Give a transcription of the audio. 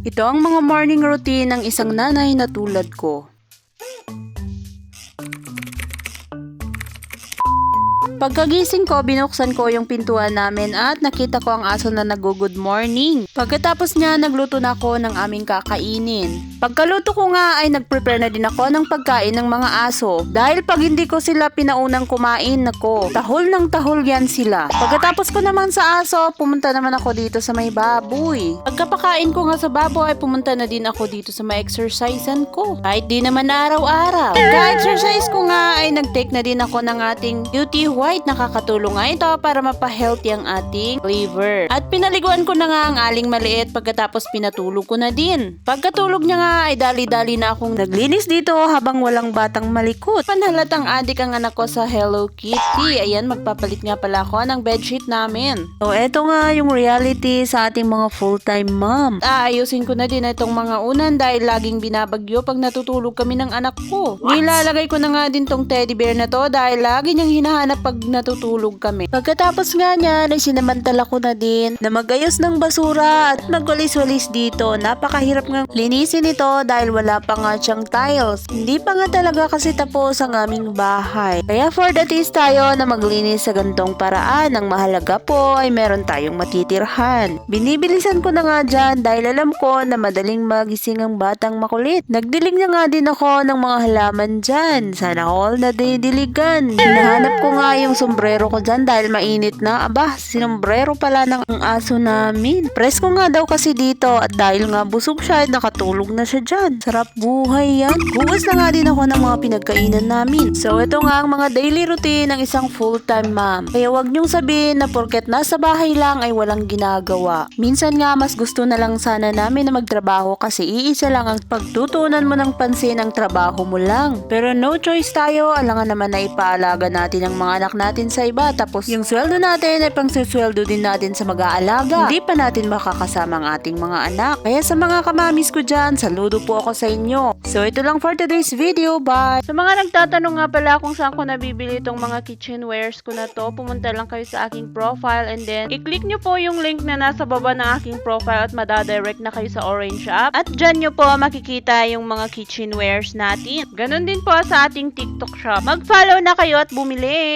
Ito ang mga morning routine ng isang nanay na tulad ko. Pagkagising ko, binuksan ko yung pintuan namin at nakita ko ang aso na nag-good morning. Pagkatapos niya, nagluto na ako ng aming kakainin. Pagkaluto ko nga ay nag-prepare na din ako ng pagkain ng mga aso. Dahil pag hindi ko sila pinaunang kumain, nako, tahol ng tahol yan sila. Pagkatapos ko naman sa aso, pumunta naman ako dito sa may baboy. Pagkapakain ko nga sa baboy, pumunta na din ako dito sa may exercisean ko. Kahit di naman araw-araw. Ka-exercise ko nga ay nag-take na din ako ng ating beauty white. Nakakatulong nga ito para mapahealthy ang ating liver. At pinaliguan ko na nga ang aling maliit pagkatapos pinatulog ko na din. Pagkatulog niya nga ay dali-dali na akong naglinis dito habang walang batang malikot. Panhalatang adik ang anak ko sa Hello Kitty. Ayan, magpapalit nga pala ako ng bedsheet namin. So eto nga yung reality sa ating mga full-time mom. Aayusin ko na din itong mga unan dahil laging binabagyo pag natutulog kami ng anak ko. Nilalagay ko na nga din tong teddy bear na to dahil lagi niyang hinahanap pag natutulog kami. Pagkatapos nga niya, ay sinamantala ko na din na magayos ng basura at magwalis-walis dito. Napakahirap nga linisin ito dahil wala pa nga siyang tiles. Hindi pa nga talaga kasi tapos ang aming bahay. Kaya for that is tayo na maglinis sa gantong paraan. Ang mahalaga po ay meron tayong matitirhan. Binibilisan ko na nga dyan dahil alam ko na madaling magising ang batang makulit. Nagdilig na nga din ako ng mga halaman dyan. Sana all na didiligan. Hinahanap ko nga yung sombrero ko dyan dahil mainit na. Aba, sinombrero pala ng aso namin. Presko nga daw kasi dito at dahil nga busog siya, nakatulog na siya dyan. Sarap buhay yan. Hugas na nga din ako ng mga pinagkainan namin. So ito nga ang mga daily routine ng isang full-time mom. Kaya wag niyong sabihin na porket nasa bahay lang ay walang ginagawa. Minsan nga mas gusto na lang sana namin na magtrabaho kasi iisa lang ang pagtutunan mo ng pansin ang trabaho mo lang. Pero no choice tayo, alangan naman na ipaalaga natin ang mga anak natin sa iba tapos yung sweldo natin ay pangsisweldo din natin sa mag-aalaga. Hindi pa natin makakasama ang ating mga anak. Kaya sa mga kamamis ko dyan, saludo po ako sa inyo. So ito lang for today's video. Bye! Sa mga nagtatanong nga pala kung saan ko nabibili itong mga kitchenwares ko na to, pumunta lang kayo sa aking profile and then i-click nyo po yung link na nasa baba ng aking profile at madadirect na kayo sa Orange app. At dyan nyo po makikita yung mga kitchenwares natin. Ganon din po sa ating TikTok shop. Mag-follow na kayo at bumili!